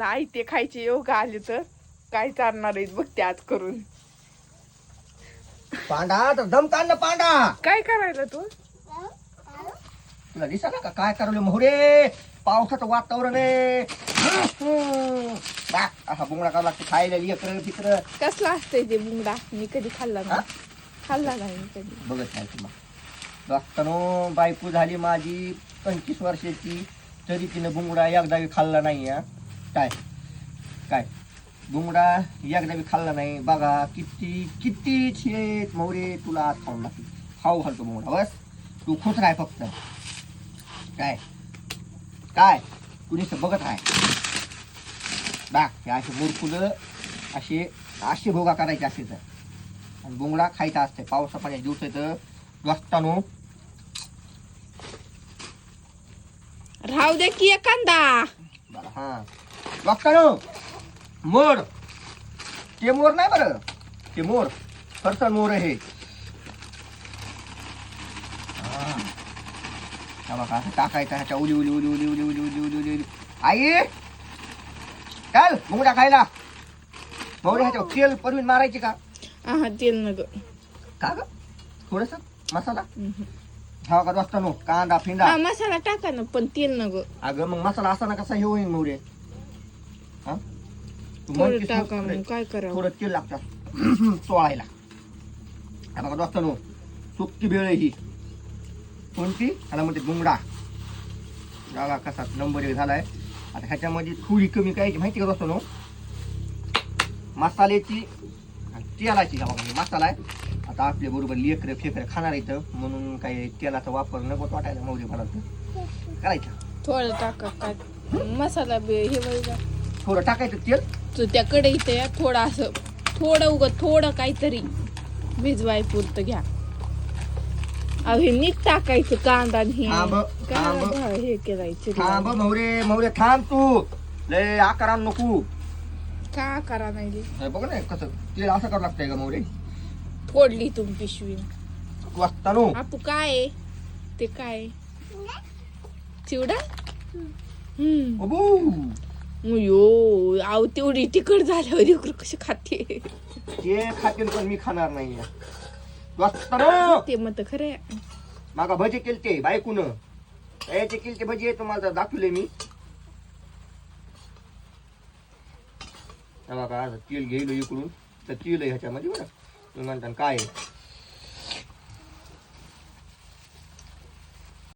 आई ते खायचे योग आले तर काय चालणार आहेत बघते आज करून. पांडा तर दम काढ ना पांडा. काय करायला तू? तुला दिसा ना का काय करवलं मोहरे. पावसाचं वातावरण आहे. असा बुंगडा करावा लागतो खायला इकडं तिकडं. कसला असतंय ते बुंगडा? मी कधी खाल्ला हा? नाही. खाल्ला नाही मी कधी. बघत नाही तुम्हाला दोस्तानो. बायको झाली माझी 25 वर्षाची तरी तिनं बुंगडा एकदा बी खाल्ला नाही. काय काय बुंगडा एकदा बी खाल्ला नाही. बघा किती किती शेत मोहरे तुला आज खाऊन लागते. खाऊ घालतो बुंगडा बस. तू खुश राह फक्त. काय काय कुणीच बघत आहे बा. हे असे मुरकुलं असे असे भोगा करायचे असते तर. आणि बुंगडा खायचा असते. पावसा पाण्यात दिवस येतं दोस्तानो. राहू दे की एखादा. बरं हा दोस्तानो. मोर ते मोर नाही बरं. ते मोर फरसन मोर हे. बघा असं टाकायचं ह्याच्या उली उली उली उली उली उली उली उली उली उली. आई चल मुंगडा खायला. मोरे ह्याच्यावर तेल परवीन मारायची का? हा तेल नग का ग थोडस मसाला हा का दोस्तानो. कांदा फिंदा हा मसाला टाका ना पण तेल नग. अगं मग मसाला असा ना कसा हे होईल मोरे. हा तू थोडं म्हणतेस ना टाका मग काय करावं. थोडं तेल लागतं चोळायला. हा बघा दोस्तानो सुक्की भेळ आहे ही. कोणती ह्याला म्हणते बुंगडा. बघा कसा नंबर 1 झालाय. आता ह्याच्यामध्ये थोडी कमी करायची माहिती का दोस्तानो. मसाल्याची आणि तेलाची. हा बघा मसाला आहे. आता आपल्या बरोबर लेकरं फेकरं खाणार येतं म्हणून काही तेलाचा वापर नको वाटायला मोहरी मला करायचं. थोडं टाका काय मसाला हे बघा. थोडं टाकायचं तेल. तू त्या कढईत या थोडं असं थोडं उगं थोडं काहीतरी भिजवाय पुरतं घ्या. अहो हे नीट टाकायचं कांदा आणि थांब, हे थांब. काय हे करायचं थांब मोहरे मोहरे थांब तू. लय आकारान नको. का करा नाही हे बघ ना कसं तेल असं करावं लागतंय का मोहरे. फोडली तुम्ही पिशवी. वाचतानो आपू काय आहे? ते काय चिवडा? यो आव तेवढी तिखट झाल्यावर लेकरं कशी खाते. ते खातील पण मी खाणार नाही. वाचतानो ते मत खरं आहे. मागा भजे केलते बायकून. याचे केलते भजे तुम्हाला दाखवले मी. बघा तेल घेईल इकडून तर तेल आहे ह्याच्यामध्ये बरं. तुम्ही म्हणता काय आहे